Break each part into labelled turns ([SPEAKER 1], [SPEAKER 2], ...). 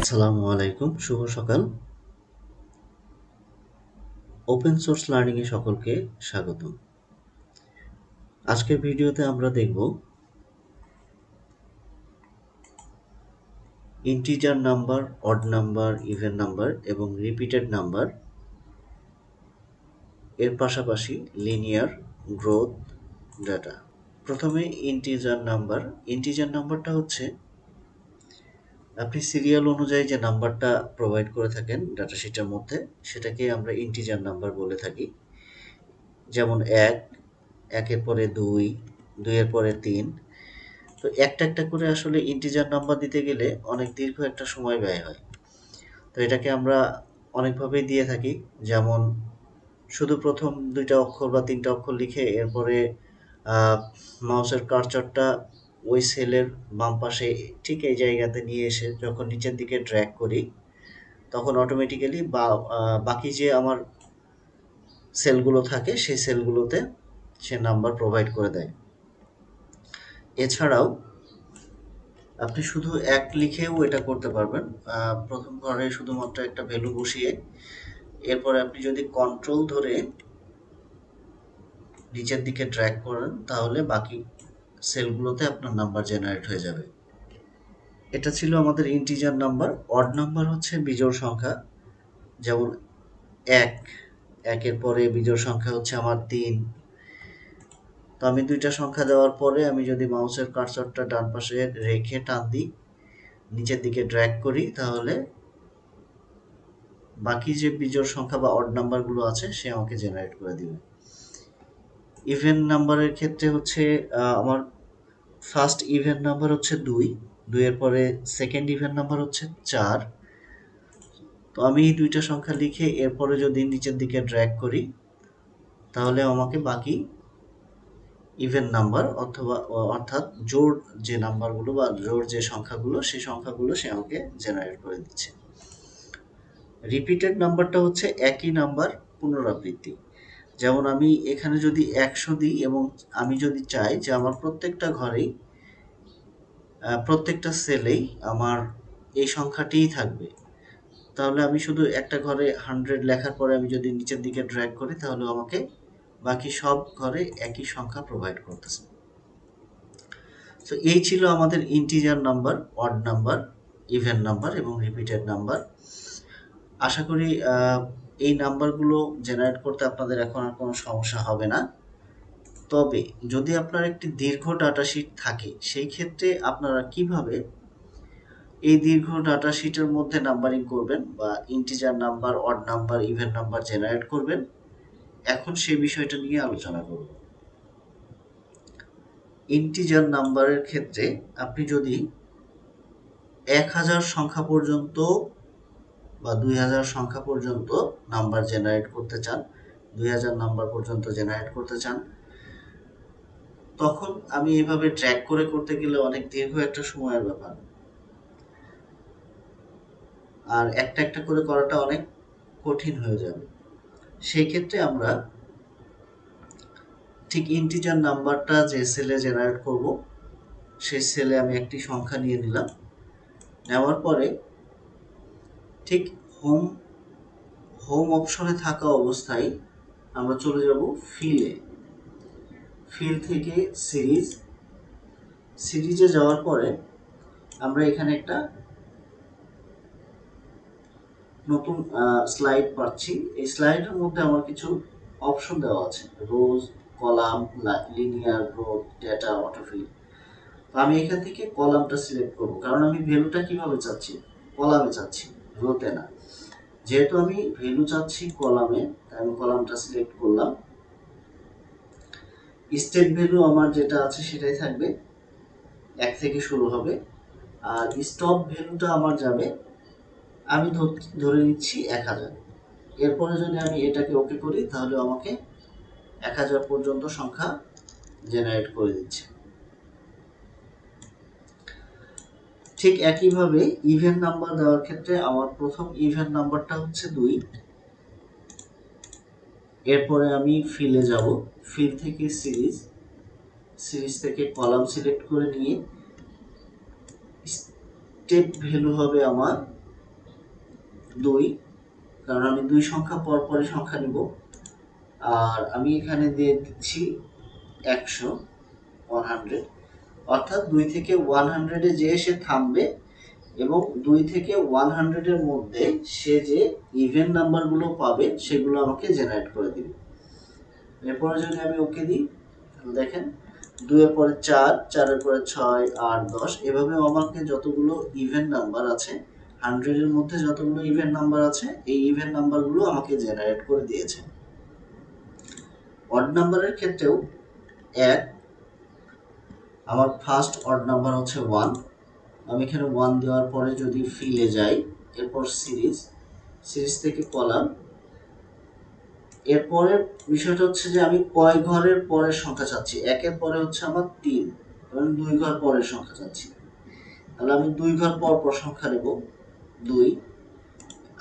[SPEAKER 1] আসসালামু আলাইকুম, শুভ সকাল। ওপেন সোর্স লার্নিং এ সকলকে স্বাগতম। আজকের ভিডিওতে আমরা দেখব integer number, odd number, even number এবং রিপিটেড নাম্বার এর পাশাপাশি লিনিয়ার গ্রোথ ডাটা। প্রথমে ইন্টিজার নাম্বার। ইন্টিজার নাম্বারটা হচ্ছে আপনি সিরিয়াল অনুযায়ী যে নাম্বারটা প্রোভাইড করে থাকেন ডাটা শিটের মধ্যে, সেটাকে আমরা ইন্টিজার নাম্বার বলে থাকি। যেমন ১, ১-এর পরে ২, ২-এর পরে ৩। তো একটা একটা করে আসলে ইন্টিজার নাম্বার দিতে গেলে অনেক দীর্ঘ একটা সময় ব্যয় হয়। তো এটাকে আমরা অনেকভাবেই দিয়ে থাকি। যেমন শুধু প্রথম ২টা অক্ষর বা ৩টা অক্ষর লিখে এরপরে মাউসের কার্সরটা ওই সেলের বাম পাশে ঠিক এই জায়গাতে নিয়ে এসে যখন নিচের দিকে ড্র্যাগ করি, তখন অটোমেটিক্যালি বাকি যে আমার সেলগুলো থাকে সেই সেলগুলোতে সে নাম্বার প্রোভাইড করে দেয়। এছাড়াও আপনি শুধু ১ লিখেও এটা করতে পারবেন। প্রথম ঘরে শুধুমাত্র একটা ভ্যালু বসিয়ে এরপরে আপনি যদি কন্ট্রোল ধরে নিচের দিকে ড্র্যাগ করেন, তাহলে বাকি সেলগুলোতে আপনার নাম্বার জেনারেট হয়ে যাবে। এটা ছিল আমাদের ইন্টিজার নাম্বার। অড নাম্বার হচ্ছে বিজোড় সংখ্যা। যেমন ১, ১-এর পরে বিজোড় সংখ্যা হচ্ছে আমার ৩। তো আমি ২টা সংখ্যা দেওয়ার পরে আমি যদি মাউসের কার্সরটা ডান পাশে রেখে টান দিই, নিচের দিকে ড্র্যাগ করি, তাহলে বাকি যে বিজোড় সংখ্যা বা অড নাম্বারগুলো আছে সে আমাকে জেনারেট করে দিবে। ইভেন নাম্বারের ক্ষেত্রে হচ্ছে আমার ফার্স্ট ইভেন নাম্বার হচ্ছে ২, ২-এর পরে সেকেন্ড ইভেন নাম্বার হচ্ছে ৪। তো আমি এই ২টা সংখ্যা লিখে এরপরে যদি নিচের দিকে ড্র্যাগ করি, তাহলে আমাকে বাকি ইভেন নাম্বার অর্থাৎ জোড় যে নাম্বারগুলো বা জোড় যে সংখ্যাগুলো সেই সংখ্যাগুলো সে আমাকে জেনারেট করে দিচ্ছে। রিপিটেড নাম্বারটা হচ্ছে একই নাম্বার পুনরাবৃত্তি। যেমন আমি এখানে যদি ১০০ দিই এবং আমি যদি চাই যে আমার প্রত্যেকটা ঘরেই প্রত্যেকটা সেলেই আমার এই সংখ্যাটিই থাকবে, তাহলে আমি শুধু একটা ঘরে 100 লেখার পরে আমি যদি নিচের দিকে ড্র্যাগ করি, তাহলে আমাকে বাকি সব ঘরে একই সংখ্যা প্রোভাইড করতেছে। তো এই ছিল আমাদের integer number, odd number, even number এবং রিপিটেড নাম্বার। আশা করি এই নাম্বারগুলো জেনারেট করতে আপনাদের এখন আর কোনো সমস্যা হবে না। তবে যদি আপনার একটি দীর্ঘ ডাটা শিট থাকে, সেই ক্ষেত্রে আপনারা কিভাবে এই দীর্ঘ ডাটা শিটের মধ্যে নাম্বারিং করবেন বা integer number, odd number, even number generate করবেন, এখন সেই বিষয়টা নিয়ে আলোচনা করব। ইন্টিজার নাম্বারের ক্ষেত্রে আপনি যদি ১,০০০ সংখ্যা পর্যন্ত বা ২,০০০ সংখ্যা পর্যন্ত নাম্বার জেনারেট করতে চান, ২,০০০ নাম্বার পর্যন্ত জেনারেট করতে চান, তখন আমি এভাবে ট্র্যাক করে করতে গেলে অনেক দীর্ঘ একটা সময়ের ব্যাপার, আর একটা একটা করে করাটা অনেক কঠিন হয়ে যাবে। সেই ক্ষেত্রে আমরা ঠিক ইন্টিজার নাম্বারটা যে সেলে জেনারেট করব, সেই সেলে আমি একটি সংখ্যা নিয়ে নিলাম। নেওয়ার পরে ঠিক হোম হোম অপশনে থাকা অবস্থায় আমরা চলে যাব ফিলে। ফিল থেকে সিরিজে যাওয়ার পরে আমরা এখানে একটা নতুন স্লাইড পাচ্ছি। এই স্লাইডের মধ্যে আমার কিছু অপশন দেওয়া আছে, rows, column, linear, growth, data, autofill. আমি এখান থেকে কলামটা সিলেক্ট করব, কারণ আমি ভ্যালুটা কিভাবে চাচ্ছি, কলামে চাচ্ছি, রোতে না। যেহেতু আমি ভ্যালু চাচ্ছি কলামে, তাই আমি কলামটা সিলেক্ট করলাম। স্টেট ভ্যালু আমার যেটা আছে সেটাই থাকবে, ১ থেকে শুরু হবে। আর স্টপ ভ্যালুটা আমার যাবে, আমি ধরে নিচ্ছি ১,০০০। এরপরে যদি আমি এটাকে ওকে করি, তাহলে আমাকে ১,০০০ পর্যন্ত সংখ্যা জেনারেট করে দিচ্ছে। ঠিক একইভাবে ইভেন নাম্বার দেওয়ার ক্ষেত্রে আমার প্রথম ইভেন নাম্বারটা হচ্ছে ২। এরপরে আমি ফিলে যাব, ফিল থেকে সিরিজ থেকে কলাম সিলেক্ট করে নিয়ে স্টেপ ভ্যালু হবে আমার 2, কারণ আমি 2 সংখ্যা পর পরই সংখ্যা নিব। আর আমি এখানে দিয়ে দিচ্ছি 100, 100, অর্থাৎ 2 থেকে 100-এ যে সে থামবে এবং 2 থেকে 100-এর মধ্যে সে যে ইভেন নাম্বারগুলো পাবে সেগুলো আমাকে জেনারেট করে দিবে। এরপরে যদি আমি ওকে দিই, দেখেন 2 এর পরে 4, 4 এর পরে 6, 8, 10, এভাবে আমাকে যতগুলো ইভেন নাম্বার আছে, 100 এর মধ্যে যতগুলো ইভেন নাম্বার আছে, এই ইভেন নাম্বারগুলো আমাকে জেনারেট করে দিয়েছে। অড নাম্বারের ক্ষেত্রেও এক, আমার ফার্স্ট অড নাম্বার হচ্ছে 1, আমি এখানে 1 দেওয়ার পরে যদি ফিলে যাই, এরপর সিরিজ থেকে কলাম, এরপরের বিষয়টা হচ্ছে যে আমি কয় ঘরের পরের সংখ্যা চাচ্ছি। 1 এর পরে হচ্ছে আমার 3, আমি 2 ঘর পরের সংখ্যা চাচ্ছি, তাহলে আমি 2 ঘর পর পর সংখ্যা নেব 2।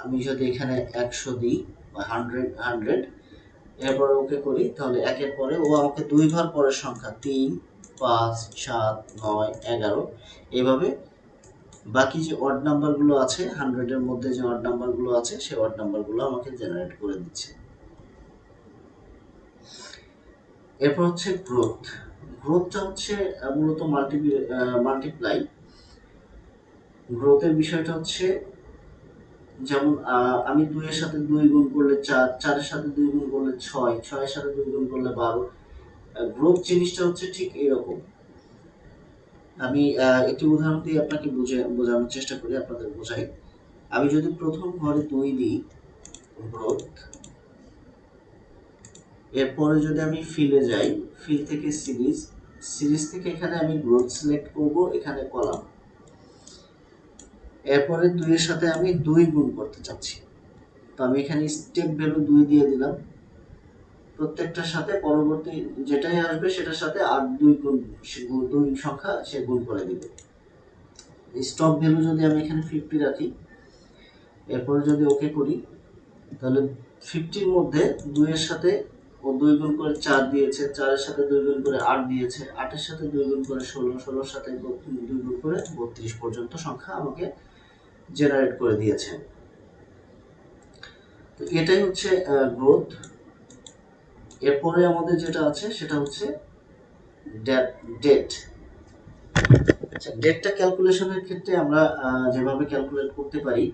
[SPEAKER 1] আমি যদি এখানে 100 দিই বা 100, এরপরে ওকে করি, তাহলে 1 এর পরে ও আমাকে 2 ঘর পরের সংখ্যা 3, 5, 7, 9, 11, এভাবে বাকি যে অড নাম্বারগুলো আছে, 100 এর মধ্যে যে অড নাম্বারগুলো আছে, সেই অড নাম্বারগুলো আমাকে জেনারেট করে দিচ্ছে। এরপর হচ্ছে গ্রোথ। গ্রোথটা হচ্ছে মূলত মাল্টিপ্লাই। গ্রোথের বিষয়টা হচ্ছে যেমন আমি 2 এর সাথে 2 গুণ করলে 4, 4 এর সাথে 2 গুণ করলে 6, 6 এর সাথে 2 গুণ করলে 12। গ্রোথ জিনিসটা হচ্ছে ঠিক এরকম। আমি একটি উদাহরণ দিয়ে আপনাকে বোঝানোর চেষ্টা করি, আপনাদের বোঝাই। আমি যদি প্রথম ঘরে 2 দিই, গ্রোথ, এরপরে যদি আমি ফিলে যাই, ফিল থেকে সিরিজ থেকে এখানে আমি গ্রোথ সিলেক্ট করব, এখানে কলাম, এরপরে 2 এর সাথে আমি 2 গুণ করতে চাচ্ছি, তো আমি এখানে স্টেপ ভ্যালু 2 দিয়ে দিলাম, প্রত্যেকটার সাথে পরবর্তী যেটাই আসবে সেটার সাথে আর 2 গুণ, 2 সংখ্যা সে গুণ করে দিবে। স্টপ ভ্যালু যদি আমি এখানে 50 রাখি, এরপরে যদি ওকে করি, তাহলে 50-র মধ্যে 2 এর সাথে ও 2 গুণ করে 4 দিয়েছে, 4 এর সাথে 2 গুণ করে 8 দিয়েছে, 8 এর সাথে 2 গুণ করে 16, 16 এর সাথে 2 গুণ করে 32 পর্যন্ত সংখ্যা আমাকে জেনারেট করে দিয়েছে। তো এটাই হচ্ছে গ্রোথ। এরপরে আমাদের যেটা আছে সেটা হচ্ছে ডেট। আচ্ছা, ডেটটা ক্যালকুলেশনের ক্ষেত্রে আমরা যেভাবে ক্যালকুলেট করতে পারি,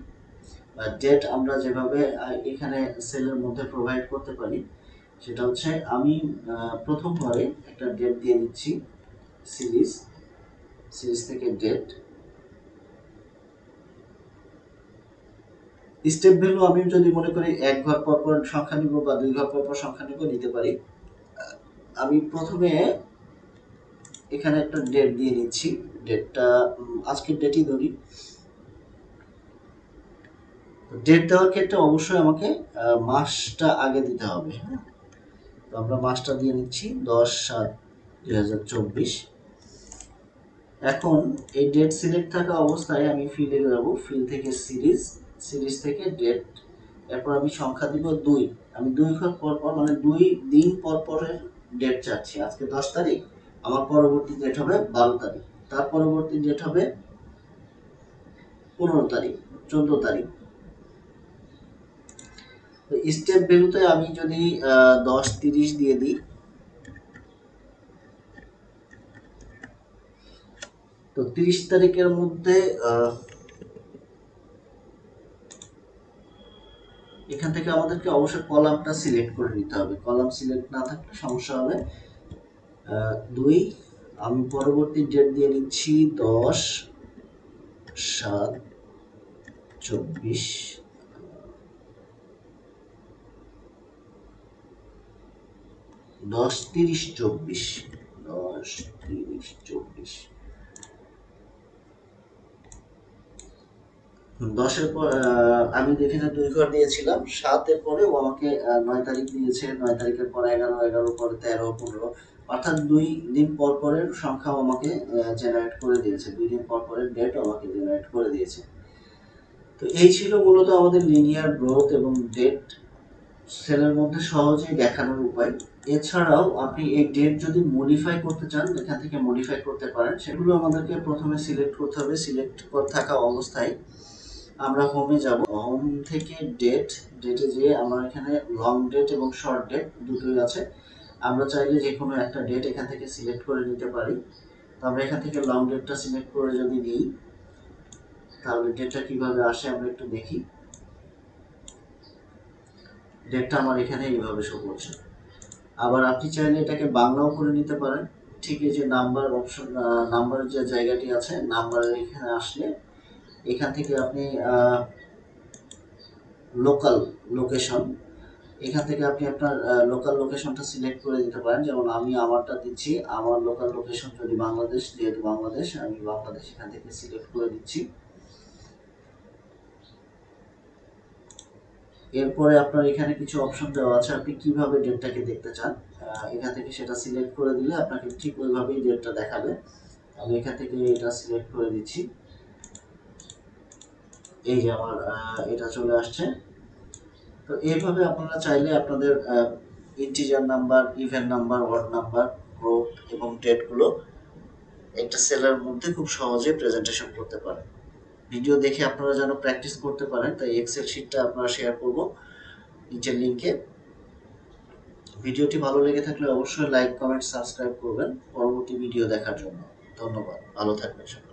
[SPEAKER 1] ডেট আমরা যেভাবে এখানে সেলের মধ্যে প্রোভাইড করতে পারি, সেটা হচ্ছে আমি প্রথম ঘরে একটা ডেট দিয়ে দিচ্ছি, সিরিজ থেকে ডেট। স্টেপ ভ্যালু আমি যদি মনে করি 1 ঘর পর পর সংখ্যা নিব বা 2 ঘর পর পর সংখ্যা নিব, নিতে পারি। আমি প্রথমে এখানে একটা ডেট দিয়ে নিচ্ছি, ডেটটা আজকের ডেটই ধরি। ডেট দেওয়ার ক্ষেত্রে অবশ্যই আমাকে মাসটা আগে দিতে হবে। হ্যাঁ, তো আমরা মাসটা দিয়ে নিচ্ছি 10/7/2024। এখন এই ডেট সিলেক্ট থাকা অবস্থায় আমি ফিলে যাব, ফিল থেকে সিরিজ থেকে ডেট, এরপর আমি সংখ্যা দিব 2। আমি 2 ঘর পর পর মানে 2 দিন পর পরের ডেট চাচ্ছি। আজকে 10 তারিখ, আমার পরবর্তী ডেট হবে 12 তারিখ, তার পরবর্তী ডেট হবে 15 তারিখ, 14 তারিখ। তো স্টেপ ভ্যালুতে আমি যদি 10, 30 দিয়ে দিই, তো 30 তারিখের মধ্যে এখান থেকে আমাদেরকে অবশ্যই কলামটা সিলেক্ট করে নিতে হবে, কলাম সিলেক্ট না থাকলে সমস্যা হবে। 2, আমি পরবর্তী ডেট দিয়ে নিচ্ছি 10/7/24, 10/30/24, 10/30/24। 10-এর পর আমি এখানে 2 ঘর দিয়েছিলাম, 7-এর পরে ও আমাকে 9 তারিখ দিয়েছে, 9 তারিখের পর 11, 11 পরে 13, 15, অর্থাৎ 2 দিন পর পরের সংখ্যা আমাকে জেনারেট করে দিয়েছে, 2 দিন পর পরের ডেট আমাকে জেনারেট করে দিয়েছে। তো এই ছিল মূলত আমাদের লিনিয়ার গ্রোথ এবং ডেট সেলের মধ্যে সহজেই দেখানোর উপায়। এছাড়াও আপনি এই ডেট যদি মডিফাই করতে চান, এখান থেকে মডিফাই করতে পারেন। সেগুলো আমাদেরকে প্রথমে সিলেক্ট করতে হবে। সিলেক্ট থাকা অবস্থায় আমরা হোমে যাব, হোম থেকে ডেটে যেয়ে আমার এখানে লং ডেট এবং শর্ট ডেট দুটোই আছে। আমরা চাইলে যে কোনো একটা ডেট এখান থেকে সিলেক্ট করে নিতে পারি। তো আমরা এখান থেকে লং ডেটটা সিলেক্ট করে যদি নিই, তাহলে ডেটটা কিভাবে আসে আমরা একটু দেখি। ডেটটা আমার এখানে এইভাবে শো করছে। আবার আপনি চাইলে এটাকে বাংলাও করে নিতে পারেন। ঠিক এই যে নাম্বার অপশন, নাম্বারের যে জায়গাটি আছে, নাম্বারের এখানে আসলে এখান থেকে আপনি লোকাল লোকেশন, এখান থেকে আপনি আপনার লোকাল লোকেশনটা সিলেক্ট করে দিতে পারেন। যেমন আমি আমারটা দিচ্ছি, আমার লোকাল লোকেশন যদি বাংলাদেশ, যেহেতু বাংলাদেশ, আমি বাংলাদেশ এখান থেকে সিলেক্ট করে দিচ্ছি। এরপরে আপনার এখানে কিছু অপশন দেওয়া আছে, আপনি কিভাবে ডেটটাকে দেখতে চান। এখান থেকে সেটা সিলেক্ট করে দিলে আপনাকে ঠিক ওইভাবেই ডেটটা দেখাবে। আমি এখান থেকে এটা সিলেক্ট করে দিচ্ছি। এই যে আমার এটা চলে আসছে। তো এইভাবে আপনারা চাইলে আপনাদের ইন্টিজার নাম্বার, ইভেন নাম্বার, ওয়ার্ড নাম্বার, গ্রোথ এবং ডেটগুলো একটা সেলের মধ্যে খুব সহজে প্রেজেন্টেশন করতে পারেন। ভিডিও দেখে আপনারা যেন প্র্যাকটিস করতে পারেন, তাই এক্সেল শিটটা আপনারা শেয়ার করব নিচের লিঙ্কে। ভিডিওটি ভালো লেগে থাকলে অবশ্যই লাইক, কমেন্ট, সাবস্ক্রাইব করবেন পরবর্তী ভিডিও দেখার জন্য। ধন্যবাদ, ভালো থাকবেন সবাই।